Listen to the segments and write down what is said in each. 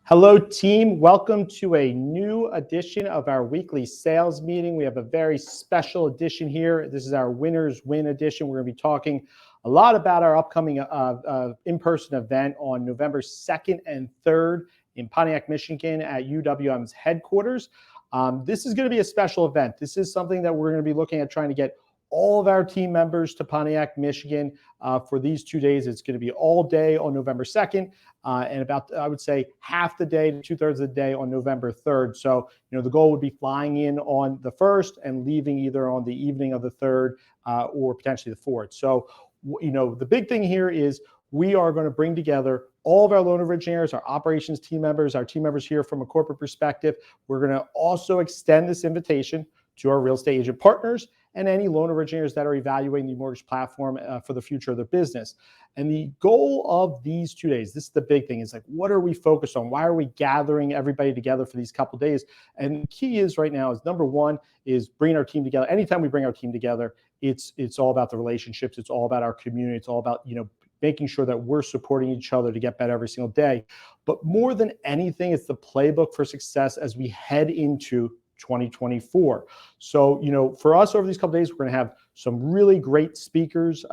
Hello, team. Welcome to a new edition of our weekly sales meeting. We have a very special edition here. This is our Winners Win edition. We're going to be talking a lot about our upcoming in-person event on November 2nd and 3rd in Pontiac, Michigan at UWM's headquarters. This is going to be a special event. This is something that we're going to be looking at trying to get all of our team members to Pontiac, Michigan for these 2 days. It's going to be all day on November 2nd and about, I would say, half the day to 2/3 of the day on November 3rd. So, the goal would be flying in on the 1st and leaving either on the evening of the 3rd or potentially the 4th. So, the big thing here is we are going to bring together all of our loan originators, our operations team members, our team members here from a corporate perspective. We're going to also extend this invitation to our real estate agent partners and any loan originators that are evaluating the mortgage platform for the future of their business. And the goal of these 2 days, this is the big thing, is like, what are we focused on? Why are we gathering everybody together for these couple days? And the key is right now is number one is bringing our team together. Anytime we bring our team together, it's all about the relationships. It's all about our community. It's all about, making sure that we're supporting each other to get better every single day. But more than anything, it's the playbook for success as we head into 2024. So, for us over these couple of days, we're going to have some really great speakers,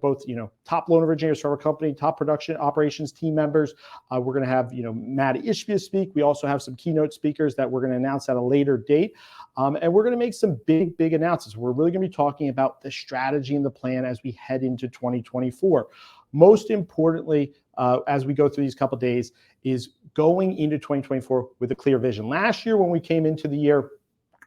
both, top loan originators from our company, top production operations team members. We're going to have, Matt Ishbia speak. We also have some keynote speakers that we're going to announce at a later date. And we're going to make some big announcements. We're really going to be talking about the strategy and the plan as we head into 2024. Most importantly, as we go through these couple of days, is going into 2024 with a clear vision. Last year, when we came into the year,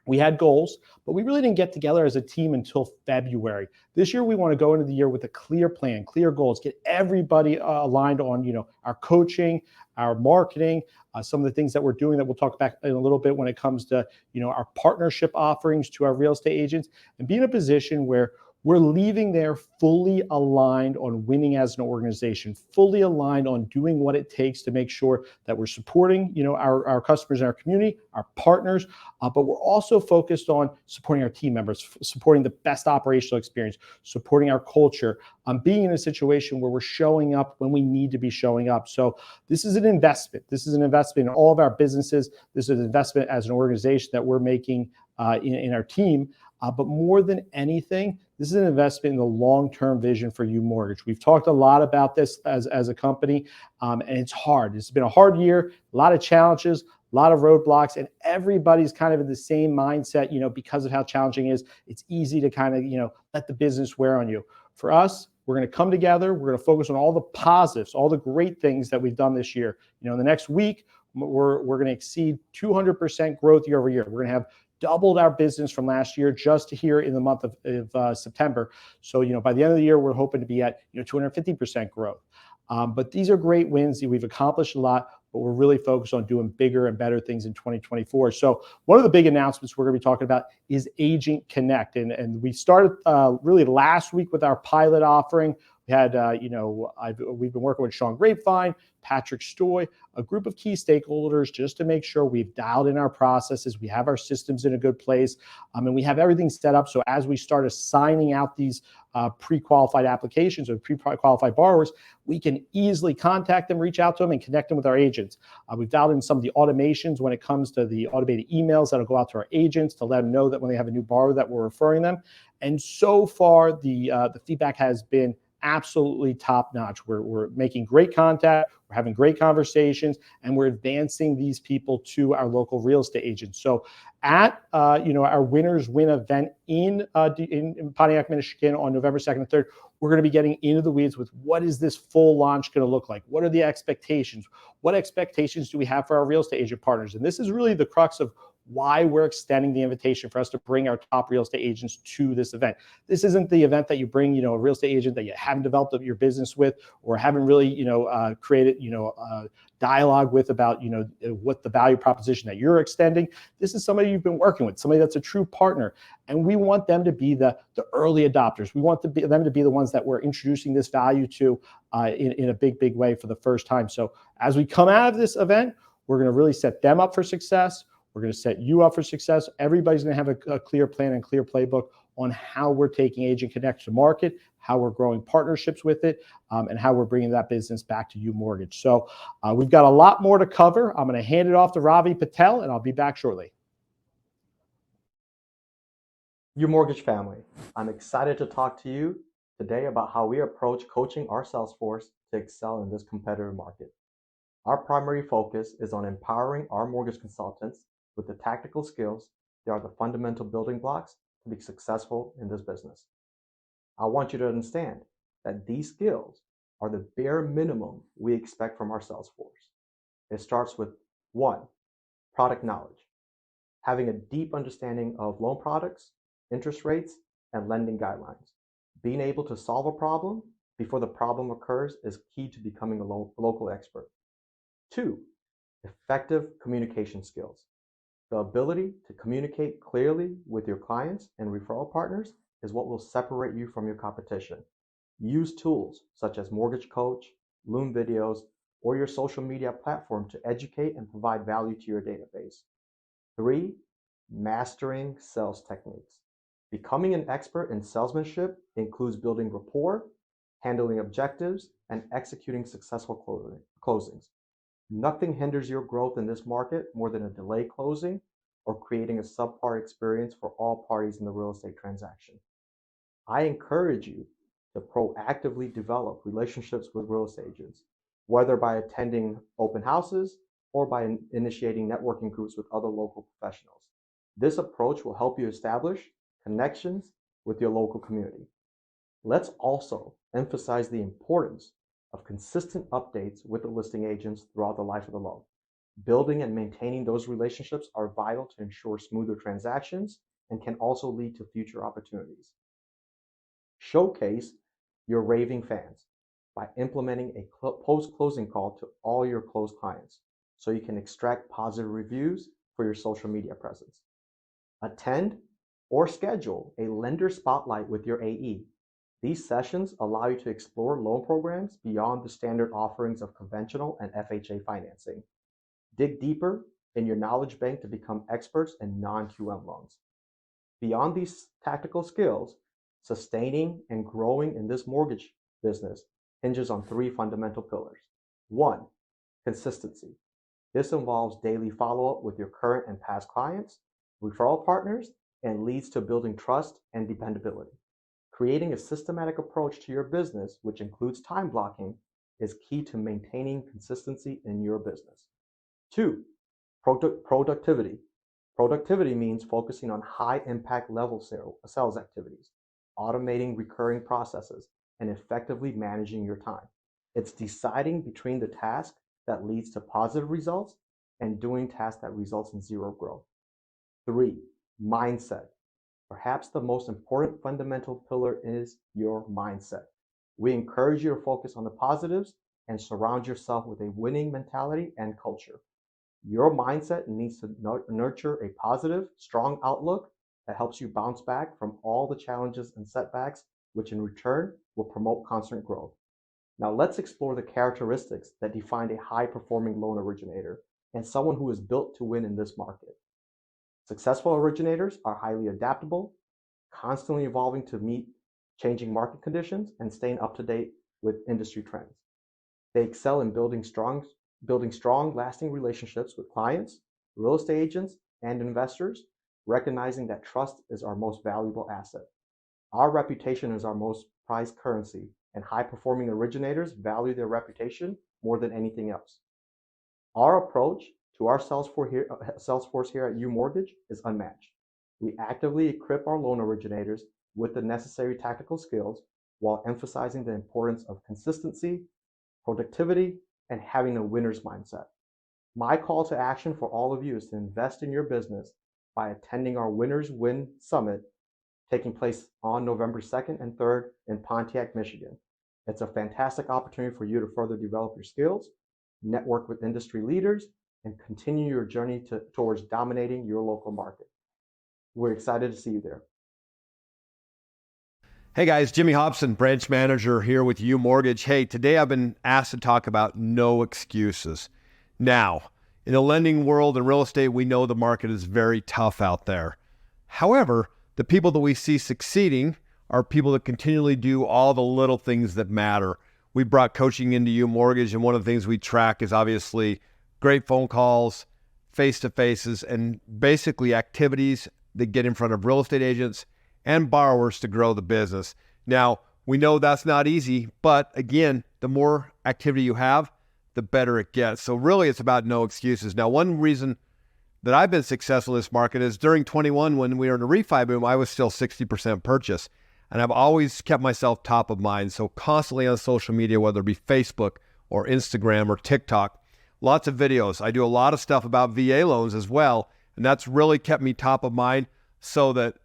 we had goals, but we really didn't get together as a team until February. This year, we want to go into the year with a clear plan, clear goals, get everybody aligned on, our coaching, our marketing, some of the things that we're doing that we'll talk about in a little bit when it comes to, our partnership offerings to our real estate agents, and be in a position where we're leaving there fully aligned on winning as an organization, fully aligned on doing what it takes to make sure that we're supporting, our customers in our community, our partners, but we're also focused on supporting our team members, supporting the best operational experience, supporting our culture, being in a situation where we're showing up when we need to be showing up. So this is an investment. This is an investment in all of our businesses. This is an investment as an organization that we're making in our team. But more than anything, this is an investment in the long-term vision for UMortgage. We've talked a lot about this as a company, and it's hard. It's been a hard year, a lot of challenges, a lot of roadblocks, and everybody's kind of in the same mindset, because of how challenging it is. It's easy to kind of, let the business wear on you. For us, we're going to come together. We're going to focus on all the positives, all the great things that we've done this year. In the next week, we're going to exceed 200% growth year over year. We're going to have doubled our business from last year just here in the month of September. So, by the end of the year, we're hoping to be at 250% growth. But these are great wins. We've accomplished a lot, but we're really focused on doing bigger and better things in 2024. So one of the big announcements we're going to be talking about is Agent Connect. And we started really last week with our pilot offering. We had, we've been working with Sean Grapevine, Patrick Stoy, a group of key stakeholders just to make sure we've dialed in our processes, we have our systems in a good place, and we have everything set up. So as we start assigning out these pre-qualified applications or pre-qualified borrowers, we can easily contact them, reach out to them, and connect them with our agents. We've dialed in some of the automations when it comes to the automated emails that'll go out to our agents to let them know that when they have a new borrower that we're referring them. And so far, the feedback has been absolutely top notch. We're making great contact, we're having great conversations, and we're advancing these people to our local real estate agents. So at our Winners Win event in Pontiac, Michigan on November 2nd and 3rd, we're going to be getting into the weeds with what is this full launch going to look like? What are the expectations? What expectations do we have for our real estate agent partners? And this is really the crux of why we're extending the invitation for us to bring our top real estate agents to this event. This isn't the event that you bring, a real estate agent that you haven't developed your business with or haven't really, created, dialogue with about, what the value proposition that you're extending. This is somebody you've been working with, somebody that's a true partner. And we want them to be the early adopters. We want them to be the ones that we're introducing this value to in a big way for the first time. So as we come out of this event, we're going to really set them up for success. We're going to set you up for success. Everybody's going to have a clear plan and clear playbook. on how we're taking Agent Connect to market, how we're growing partnerships with it, and how we're bringing that business back to UMortgage. So we've got a lot more to cover. I'm going to hand it off to Ravi Patel, and I'll be back shortly. UMortgage family, I'm excited to talk to you today about how we approach coaching our sales force to excel in this competitive market. Our primary focus is on empowering our mortgage consultants with the tactical skills that are the fundamental building blocks to be successful in this business. I want you to understand that these skills are the bare minimum we expect from our sales force. It starts with 1, product knowledge, having a deep understanding of loan products, interest rates, and lending guidelines. Being able to solve a problem before the problem occurs is key to becoming a local expert. 2, effective communication skills. The ability to communicate clearly with your clients and referral partners is what will separate you from your competition. Use tools such as Mortgage Coach, Loom videos, or your social media platform to educate and provide value to your database. 3, mastering sales techniques. Becoming an expert in salesmanship includes building rapport, handling objectives, and executing successful closings. Nothing hinders your growth in this market more than a delayed closing or creating a subpar experience for all parties in the real estate transaction. I encourage you to proactively develop relationships with real estate agents, whether by attending open houses or by initiating networking groups with other local professionals. This approach will help you establish connections with your local community. Let's also emphasize the importance of consistent updates with the listing agents throughout the life of the loan. Building and maintaining those relationships are vital to ensure smoother transactions and can also lead to future opportunities. Showcase your raving fans by implementing a post-closing call to all your closed clients so you can extract positive reviews for your social media presence. Attend or schedule a lender spotlight with your AE. These sessions allow you to explore loan programs beyond the standard offerings of conventional and FHA financing. Dig deeper in your knowledge bank to become experts in non-QM loans. Beyond these tactical skills, sustaining and growing in this mortgage business hinges on 3 fundamental pillars. 1, consistency. This involves daily follow-up with your current and past clients, referral partners, and leads to building trust and dependability. Creating a systematic approach to your business, which includes time blocking, is key to maintaining consistency in your business. 2, productivity. Productivity means focusing on high impact level sales activities, automating recurring processes, and effectively managing your time. It's deciding between the task that leads to positive results and doing tasks that results in zero growth. 3, mindset. Perhaps the most important fundamental pillar is your mindset. We encourage you to focus on the positives and surround yourself with a winning mentality and culture. Your mindset needs to nurture a positive, strong outlook that helps you bounce back from all the challenges and setbacks, which in return will promote constant growth. Now let's explore the characteristics that define a high-performing loan originator and someone who is built to win in this market. Successful originators are highly adaptable, constantly evolving to meet changing market conditions and staying up to date with industry trends. They excel in building strong, lasting relationships with clients, real estate agents, and investors, recognizing that trust is our most valuable asset. Our reputation is our most prized currency, and high-performing originators value their reputation more than anything else. Our approach to our sales force here at UMortgage is unmatched. We actively equip our loan originators with the necessary tactical skills while emphasizing the importance of consistency, productivity, and having a winner's mindset. My call to action for all of you is to invest in your business by attending our Winners Win Summit taking place on November 2nd and 3rd in Pontiac, Michigan. It's a fantastic opportunity for you to further develop your skills, network with industry leaders, and continue your journey towards dominating your local market. We're excited to see you there. Hey guys, Jimmy Hobson, branch manager here with UMortgage. Hey, today I've been asked to talk about no excuses. Now, in the lending world and real estate, we know the market is very tough out there. However, the people that we see succeeding are people that continually do all the little things that matter. We brought coaching into UMortgage, and one of the things we track is obviously great phone calls, face-to-faces, and basically activities that get in front of real estate agents and borrowers to grow the business. Now, we know that's not easy, but again, the more activity you have, the better it gets. So really, it's about no excuses. Now, one reason that I've been successful in this market is during 21, when we were in a refi boom, I was still 60% purchase. And I've always kept myself top of mind. So constantly on social media, whether it be Facebook or Instagram or TikTok, lots of videos. I do a lot of stuff about VA loans as well. And that's really kept me top of mind so that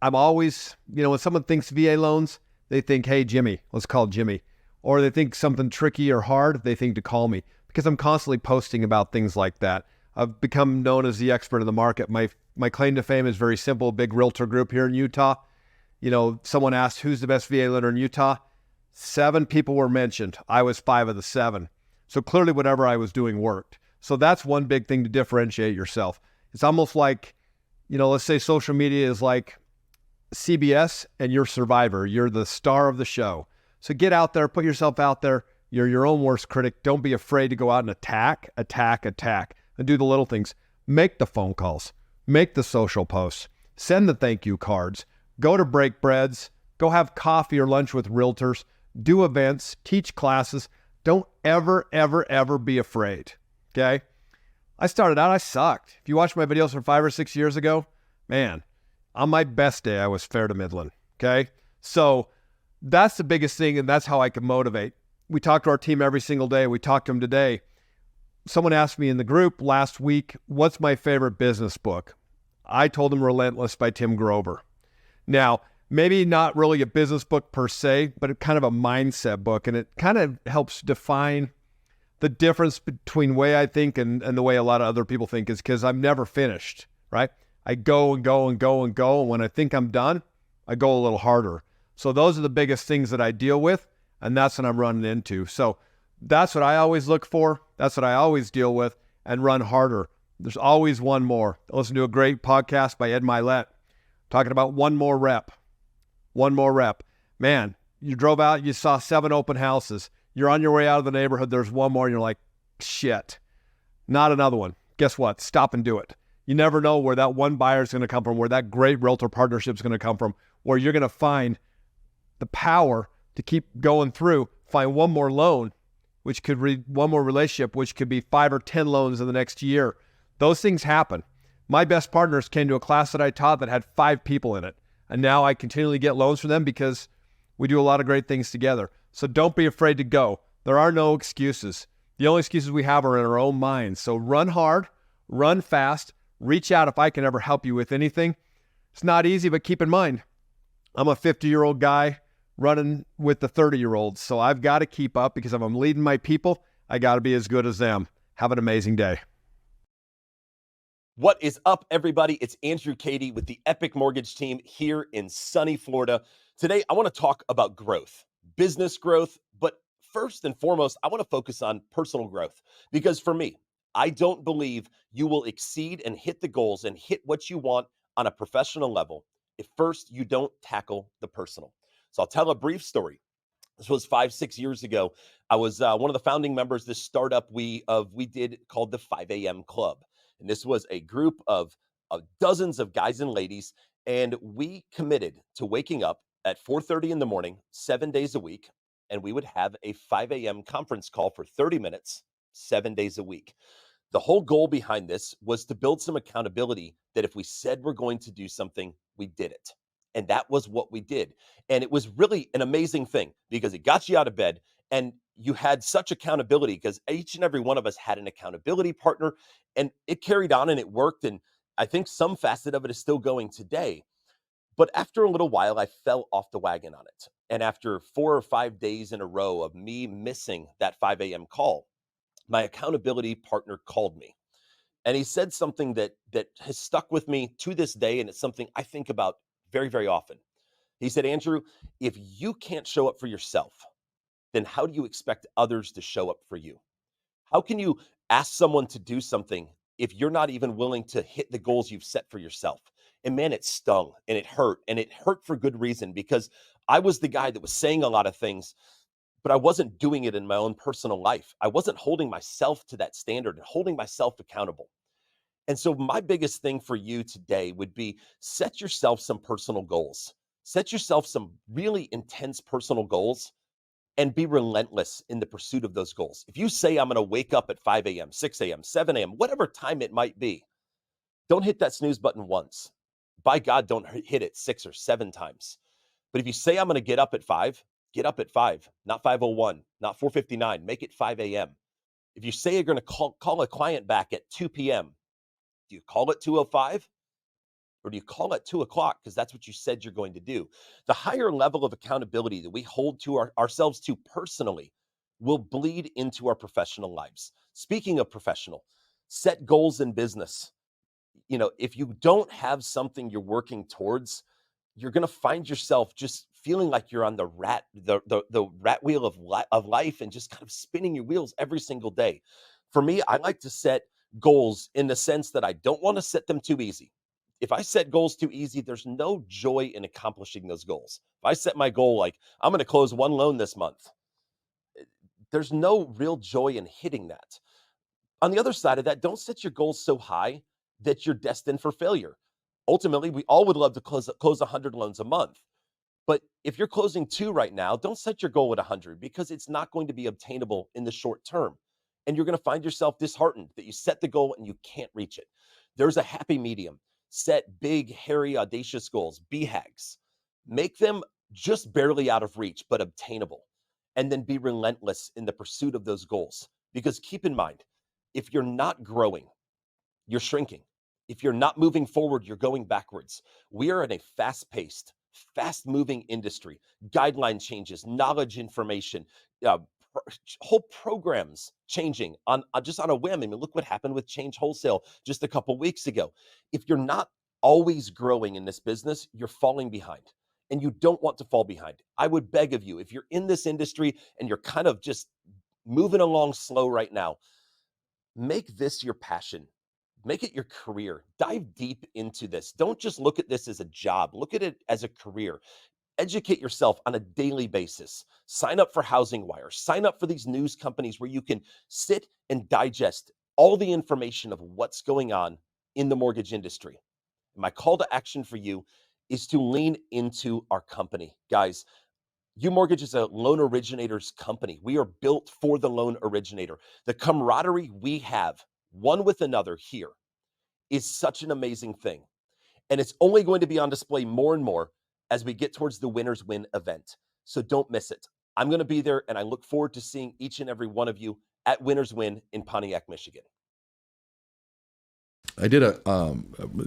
I'm always, when someone thinks VA loans, they think, hey, Jimmy, let's call Jimmy. Or they think something tricky or hard, they think to call me, because I'm constantly posting about things like that. I've become known as the expert in the market. My claim to fame is very simple. Big realtor group here in Utah. Someone asked, who's the best VA lender in Utah? 7 people were mentioned. I was 5 of the 7. So clearly whatever I was doing worked. So that's one big thing to differentiate yourself. It's almost like, let's say social media is like CBS and you're Survivor. You're the star of the show. So get out there, put yourself out there. You're your own worst critic. Don't be afraid to go out and attack, and do the little things. Make the phone calls. Make the social posts. Send the thank you cards. Go to break breads, go have coffee or lunch with realtors, do events, teach classes. Don't ever, ever, ever be afraid, okay? I started out, I sucked. If you watch my videos from 5 or 6 years ago, man, on my best day, I was fair to middling, okay? So that's the biggest thing, and that's how I can motivate. We talk to our team every single day. We talk to them today. Someone asked me in the group last week, what's my favorite business book? I told them Relentless by Tim Grover. Now, maybe not really a business book per se, but kind of a mindset book. And it kind of helps define the difference between the way I think and the way a lot of other people think, is because I'm never finished, right? I go and go and go and go. And when I think I'm done, I go a little harder. So those are the biggest things that I deal with. And that's what I'm running into. So that's what I always look for. That's what I always deal with, and run harder. There's always one more. I listened to a great podcast by Ed Milet talking about one more rep. One more rep. Man, you drove out, you saw 7 open houses. You're on your way out of the neighborhood. There's one more, and you're like, shit, not another one. Guess what? Stop and do it. You never know where that one buyer is going to come from, where that great realtor partnership is going to come from, where you're going to find the power to keep going through, find one more loan, which could read one more relationship, which could be 5 or 10 loans in the next year. Those things happen. My best partners came to a class that I taught that had 5 people in it. And now I continually get loans from them because we do a lot of great things together. So don't be afraid to go. There are no excuses. The only excuses we have are in our own minds. So run hard, run fast, reach out if I can ever help you with anything. It's not easy, but keep in mind, I'm a 50-year-old guy running with the 30-year-olds. So I've got to keep up, because if I'm leading my people, I got to be as good as them. Have an amazing day. What is up, everybody? It's Andrew Cady with the Epic Mortgage team here in sunny Florida. Today, I want to talk about growth, business growth, but first and foremost, I want to focus on personal growth, because for me, I don't believe you will exceed and hit the goals and hit what you want on a professional level if first you don't tackle the personal. So I'll tell a brief story. This was 5-6 years ago. I was one of the founding members of this startup we did called the 5 a.m. Club. And this was a group of dozens of guys and ladies. And we committed to waking up at 4:30 in the morning, 7 days a week. And we would have a 5 a.m. conference call for 30 minutes, 7 days a week. The whole goal behind this was to build some accountability, that if we said we're going to do something, we did it. And that was what we did. And it was really an amazing thing, because it got you out of bed and you had such accountability, because each and every one of us had an accountability partner, and it carried on and it worked. And I think some facet of it is still going today. But after a little while, I fell off the wagon on it. And after 4 or 5 days in a row of me missing that 5 a.m. call, my accountability partner called me. And he said something that has stuck with me to this day. And it's something I think about very, very often. He said, Andrew, if you can't show up for yourself, then how do you expect others to show up for you? How can you ask someone to do something if you're not even willing to hit the goals you've set for yourself? And man, it stung and it hurt for good reason, because I was the guy that was saying a lot of things, but I wasn't doing it in my own personal life. I wasn't holding myself to that standard and holding myself accountable. And so my biggest thing for you today would be set yourself some personal goals. Set yourself some really intense personal goals and be relentless in the pursuit of those goals. If you say, I'm going to wake up at 5 a.m., 6 a.m., 7 a.m., whatever time it might be, don't hit that snooze button once. By God, don't hit it 6 or 7 times. But if you say, I'm going to get up at 5, get up at 5, not 5:01, not 4:59, make it 5 a.m. If you say you're going to call a client back at 2 p.m., do you call it 2:05? Or do you call it 2 o'clock because that's what you said you're going to do? The higher level of accountability that we hold to ourselves to personally will bleed into our professional lives. Speaking of professional, set goals in business. You know, if you don't have something you're working towards, you're going to find yourself just feeling like you're on the rat wheel of life and just kind of spinning your wheels every single day. For me, I like to set goals in the sense that I don't want to set them too easy. If I set goals too easy, there's no joy in accomplishing those goals. If I set my goal like I'm going to close 1 loan this month, there's no real joy in hitting that. On the other side of that, don't set your goals so high that you're destined for failure. Ultimately, we all would love to close 100 loans a month. But if you're closing 2 right now, don't set your goal at 100, because it's not going to be obtainable in the short term. And you're going to find yourself disheartened that you set the goal and you can't reach it. There's a happy medium. Set big, hairy, audacious goals, BHAGs. Make them just barely out of reach, but obtainable. And then be relentless in the pursuit of those goals. Because keep in mind, if you're not growing, you're shrinking. If you're not moving forward, you're going backwards. We are in a fast-paced, fast-moving industry. Guideline changes, knowledge information, whole programs changing on just on a whim. I mean, look what happened with Change Wholesale just a couple weeks ago. If you're not always growing in this business, you're falling behind, and you don't want to fall behind. I would beg of you, if you're in this industry and you're kind of just moving along slow right now, make this your passion. Make it your career. Dive deep into this. Don't just look at this as a job. Look at it as a career. Educate yourself on a daily basis. Sign up for Housing Wire. Sign up for these news companies where you can sit and digest all the information of what's going on in the mortgage industry. My call to action for you is to lean into our company. Guys, UMortgage is a loan originators company. We are built for the loan originator. The camaraderie we have one with another here is such an amazing thing. And it's only going to be on display more and more as we get towards the Winners Win event. So don't miss it. I'm going to be there, and I look forward to seeing each and every one of you at Winners Win in Pontiac, Michigan. I did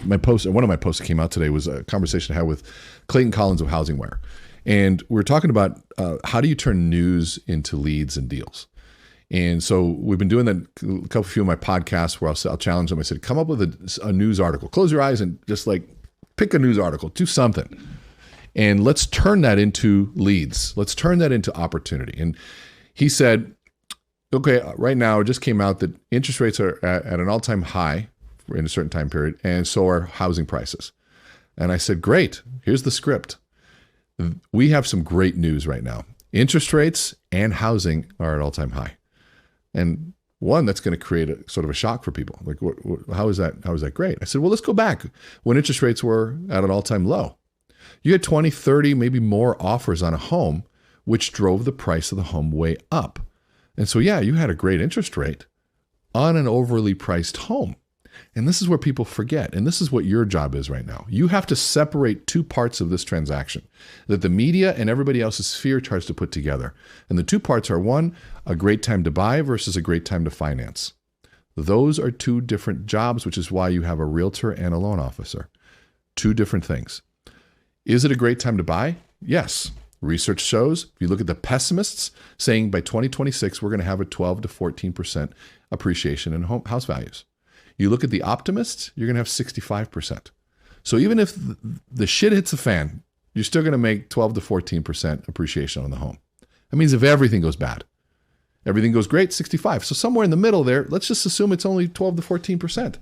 my post. One of my posts that came out today was a conversation I had with Clayton Collins of Housing Wire. And we were talking about how do you turn news into leads and deals. And so we've been doing that a few of my podcasts where I'll challenge them. I said, come up with a news article. Close your eyes and just like pick a news article, do something. And let's turn that into leads. Let's turn that into opportunity. And he said, okay, right now it just came out that interest rates are at an all-time high in a certain time period, and so are housing prices. And I said, great, here's the script. We have some great news right now. Interest rates and housing are at all-time high. And one, that's going to create a sort of a shock for people. Like, how is that? How is that great? I said, well, let's go back when interest rates were at an all-time low. You had 20, 30, maybe more offers on a home, which drove the price of the home way up. And so, yeah, you had a great interest rate on an overly priced home. And this is where people forget. And this is what your job is right now. You have to separate 2 parts of this transaction that the media and everybody else's sphere tries to put together. And the 2 parts are, 1, a great time to buy versus a great time to finance. Those are 2 different jobs, which is why you have a realtor and a loan officer. 2 different things. Is it a great time to buy? Yes. Research shows, if you look at the pessimists saying by 2026, we're going to have a 12 to 14% appreciation in house values. You look at the optimists, you're going to have 65%. So even if the shit hits the fan, you're still going to make 12 to 14% appreciation on the home. That means if everything goes bad, everything goes great, 65. So somewhere in the middle there, let's just assume it's only 12 to 14%.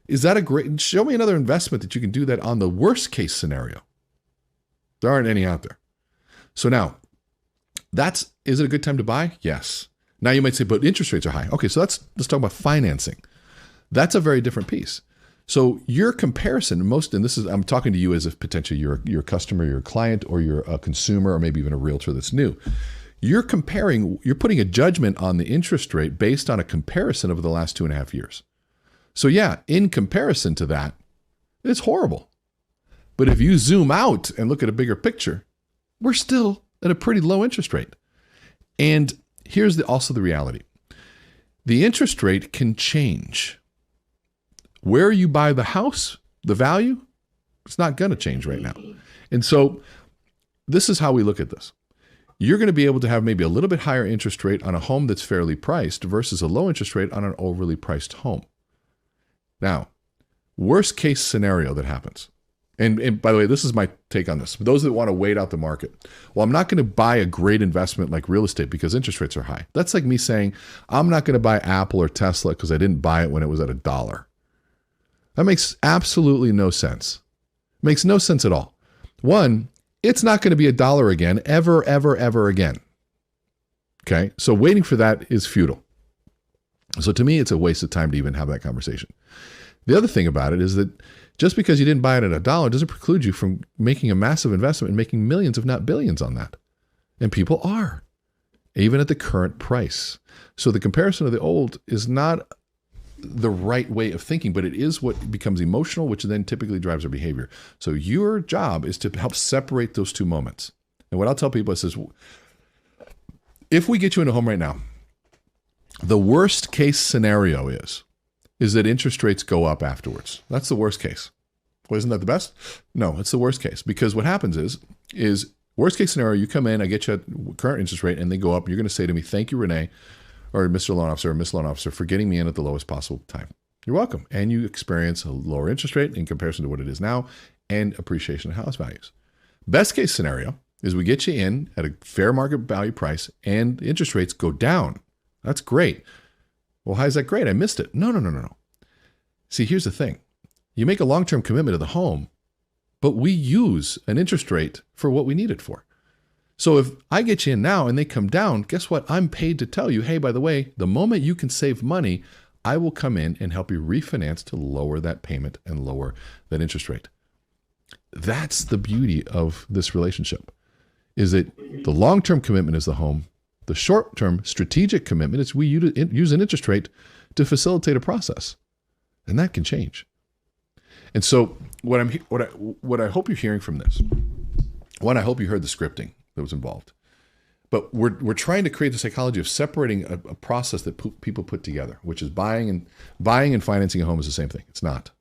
Is that a great, show me another investment that you can do that on the worst case scenario. There aren't any out there. So now, is it a good time to buy? Yes. Now you might say, but interest rates are high. Okay, so let's talk about financing. That's a very different piece. So your comparison, I'm talking to you as if potentially you're a customer, you're a client, or you're a consumer, or maybe even a realtor that's new. You're putting a judgment on the interest rate based on a comparison over the last 2.5 years. So yeah, in comparison to that, it's horrible. But if you zoom out and look at a bigger picture, we're still at a pretty low interest rate. And here's also the reality. The interest rate can change. Where you buy the house, the value, it's not going to change right now. And so this is how we look at this. You're going to be able to have maybe a little bit higher interest rate on a home that's fairly priced versus a low interest rate on an overly priced home. Now, worst case scenario that happens. And by the way, this is my take on this. For those that want to wait out the market, well, I'm not going to buy a great investment like real estate because interest rates are high. That's like me saying, I'm not going to buy Apple or Tesla because I didn't buy it when it was at $1. That makes absolutely no sense. Makes no sense at all. One, it's not going to be $1 again, ever, ever, ever again. Okay, so waiting for that is futile. So to me, it's a waste of time to even have that conversation. The other thing about it is that just because you didn't buy it at $1 doesn't preclude you from making a massive investment and making millions, if not billions, on that. And people are, even at the current price. So the comparison of the old is not the right way of thinking, but it is what becomes emotional, which then typically drives our behavior. So your job is to help separate those two moments. And what I'll tell people is, if we get you in a home right now, the worst case scenario is that interest rates go up afterwards. That's the worst case. Well, isn't that the best? No, it's the worst case, because what happens is worst case scenario, you come in, I get you at current interest rate, and they go up. You're going to say to me, thank you, René, or Mr. Loan Officer or Miss Loan Officer, for getting me in at the lowest possible time. You're welcome. And you experience a lower interest rate in comparison to what it is now and appreciation of house values. Best case scenario is we get you in at a fair market value price and interest rates go down. That's great. Well, how is that great? I missed it. No. See, here's the thing. You make a long-term commitment to the home, but we use an interest rate for what we need it for. So if I get you in now and they come down, guess what? I'm paid to tell you, hey, by the way, the moment you can save money, I will come in and help you refinance to lower that payment and lower that interest rate. That's the beauty of this relationship, is that the long-term commitment is the home. The short-term strategic commitment is we use an interest rate to facilitate a process, and that can change. And so what I hope you're hearing from this, one, I hope you heard the scripting that was involved. But we're trying to create the psychology of separating a process that people put together, which is buying and financing a home is the same thing. It's not.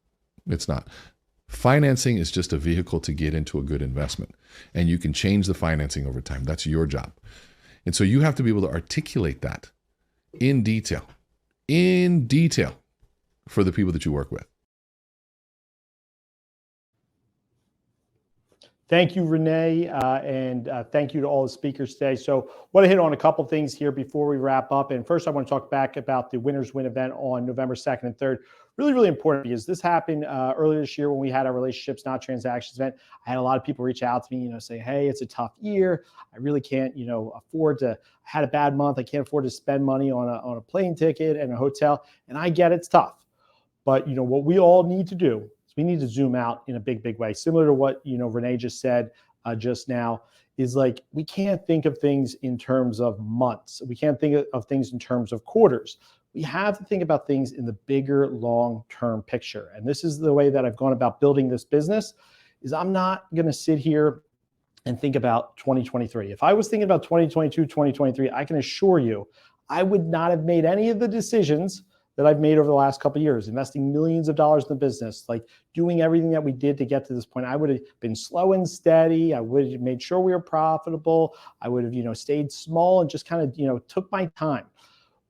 Financing is just a vehicle to get into a good investment, and you can change the financing over time. That's your job. And so you have to be able to articulate that in detail for the people that you work with. Thank you, René, and thank you to all the speakers today. So I want to hit on a couple things here before we wrap up. And first, I want to talk back about the Winners Win event on November 2nd and 3rd. Really, really important, because this happened earlier this year when we had our Relationships, Not Transactions event. I had a lot of people reach out to me, say, hey, it's a tough year. I really can't, afford to, I had a bad month. I can't afford to spend money on a plane ticket and a hotel. And I get it's tough. But, what we all need to do, we need to zoom out in a big, big way. Similar to what, René just said just now, is like, we can't think of things in terms of months. We can't think of things in terms of quarters. We have to think about things in the bigger, long-term picture. And this is the way that I've gone about building this business, is I'm not going to sit here and think about 2023. If I was thinking about 2022, 2023, I can assure you, I would not have made any of the decisions that I've made over the last couple of years, investing millions of dollars in the business, like doing everything that we did to get to this point. I would have been slow and steady. I would have made sure we were profitable. I would have, stayed small and just kind of, took my time.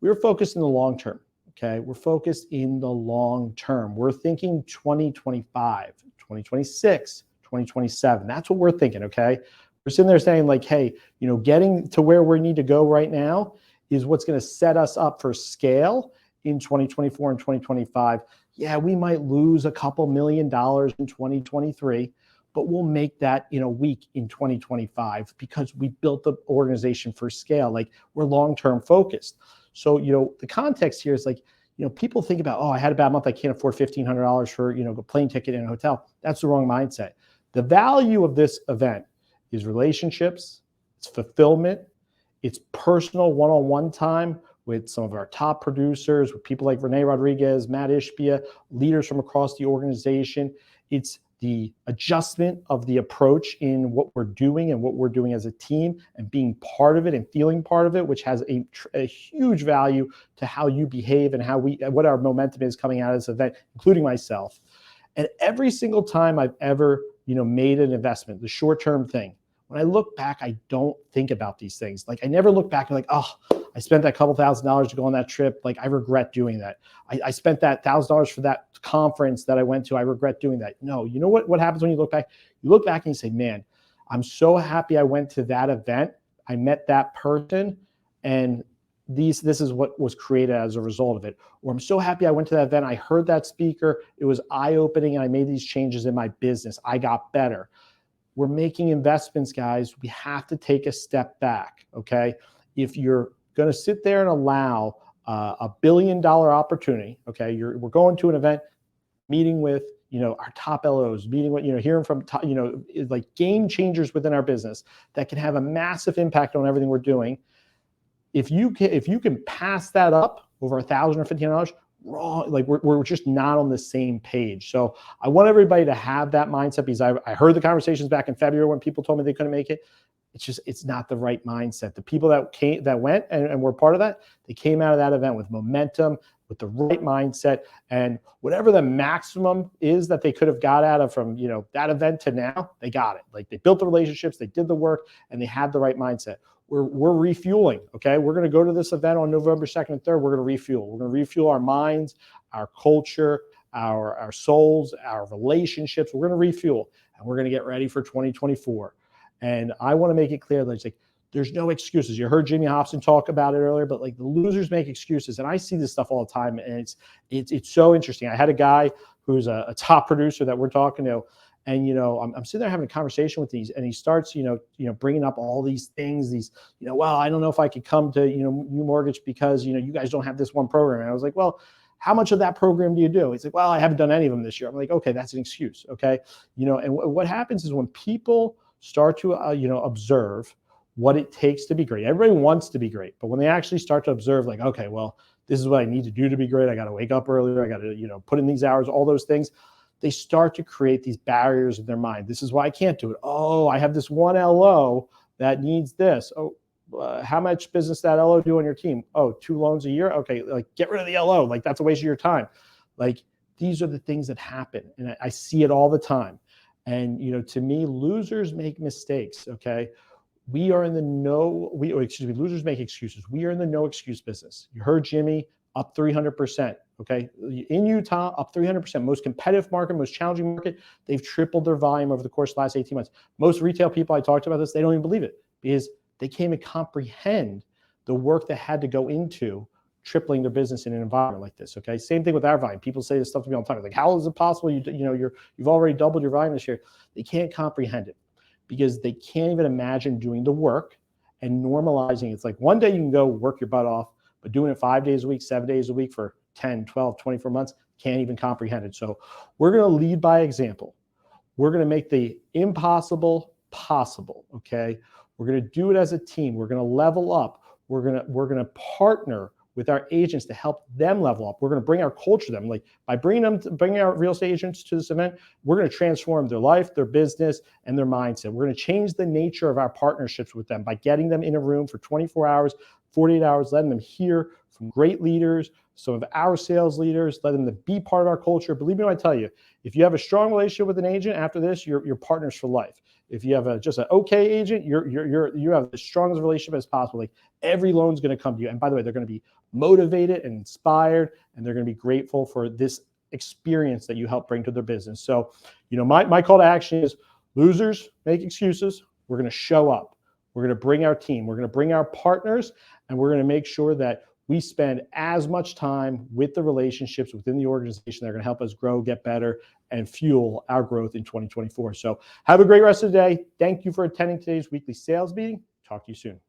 We were focused in the long term. Okay. We're focused in the long term. We're thinking 2025, 2026, 2027. That's what we're thinking. Okay. We're sitting there saying like, hey, getting to where we need to go right now is what's going to set us up for scale in 2024 and 2025. Yeah, we might lose a couple $1 million in 2023, but we'll make that in a week in 2025 because we built the organization for scale. Like, we're long-term focused. So, the context here is like, people think about, oh, I had a bad month, I can't afford $1,500 for, a plane ticket in a hotel. That's the wrong mindset. The value of this event is relationships, it's fulfillment, it's personal one-on-one time with some of our top producers, with people like René Rodriguez, Matt Ishbia, leaders from across the organization. It's the adjustment of the approach in what we're doing and what we're doing as a team and being part of it and feeling part of it, which has a huge value to how you behave and what our momentum is coming out of this event, including myself. And every single time I've ever, made an investment, the short-term thing, when I look back, I don't think about these things. Like, I never look back and like, oh, I spent that couple $1,000s to go on that trip. Like, I regret doing that. I spent that $1,000 for that conference that I went to. I regret doing that. No, you know what happens when you look back? You look back and you say, man, I'm so happy I went to that event. I met that person, and this is what was created as a result of it. Or I'm so happy I went to that event. I heard that speaker. It was eye-opening, and I made these changes in my business. I got better. We're making investments, guys. We have to take a step back, okay? If you're going to sit there and allow a $1 billion opportunity, okay, we're going to an event, meeting with, our top LOs, meeting with, hearing from, like game changers within our business that can have a massive impact on everything we're doing. If you can pass that up over $1,000 or $1,500, wrong. Like, we're just not on the same page. So I want everybody to have that mindset, because I heard the conversations back in February when people told me they couldn't make it. It's not the right mindset. The people that went and were part of that, they came out of that event with momentum, with the right mindset, and whatever the maximum is that they could have got out of from that event to now, they got it. Like, they built the relationships, they did the work, and they had the right mindset. We're refueling, okay? We're going to go to this event on November 2nd and 3rd. We're going to refuel. We're going to refuel our minds, our culture, our souls, our relationships. We're going to refuel, and we're going to get ready for 2024. And I want to make it clear that there's no excuses. You heard Jimmy Hobson talk about it earlier, but like, the losers make excuses. And I see this stuff all the time, and it's so interesting. I had a guy who's a top producer that we're talking to, and I'm sitting there having a conversation with these, and he starts bringing up all these things, well, I don't know if I could come to UMortgage because you guys don't have this one program. And I was like, well, how much of that program do you do? He's like, well, I haven't done any of them this year. I'm like, okay, that's an excuse, okay? And what happens is when people start to observe what it takes to be great. Everybody wants to be great, but when they actually start to observe, like, okay, well, this is what I need to do to be great. I got to wake up earlier. I got to put in these hours, all those things. They start to create these barriers in their mind. This is why I can't do it. Oh, I have this one LO that needs this. Oh, how much business that LO do on your team? Oh, 2 loans a year. Okay, like, get rid of the LO. Like, that's a waste of your time. Like, these are the things that happen, and I see it all the time. And to me, losers make mistakes. Okay, losers make excuses. We are in the no excuse business. You heard Jimmy, up 300%. Okay, in Utah, up 300%. Most competitive market, most challenging market. They've tripled their volume over the course of the last 18 months. Most retail people I talked about this, they don't even believe it, because they can't even comprehend the work that had to go into tripling their business in an environment like this. Okay, same thing with our volume. People say this stuff to me all the time. Like, how is it possible? You've already doubled your volume this year. They can't comprehend it because they can't even imagine doing the work and normalizing. It's like, one day you can go work your butt off, but doing it 5 days a week, 7 days a week for 10, 12, 24 months, can't even comprehend it. So we're going to lead by example. We're going to make the impossible possible. Okay, we're going to do it as a team. We're going to level up. We're going to partner with our agents to help them level up. We're going to bring our culture to them. Like, by bringing our real estate agents to this event, we're going to transform their life, their business, and their mindset. We're going to change the nature of our partnerships with them by getting them in a room for 24 hours, 48 hours, letting them hear from great leaders, some of our sales leaders, letting them be part of our culture. Believe me when I tell you, if you have a strong relationship with an agent after this, you're partners for life. If you have just an okay agent, you have the strongest relationship as possible. Like, every loan's going to come to you. And by the way, they're going to be motivated and inspired, and they're going to be grateful for this experience that you help bring to their business. So, my call to action is, losers make excuses. We're going to show up. We're going to bring our team. We're going to bring our partners, and we're going to make sure that we spend as much time with the relationships within the organization that are going to help us grow, get better, and fuel our growth in 2024. So have a great rest of the day. Thank you for attending today's weekly sales meeting. Talk to you soon.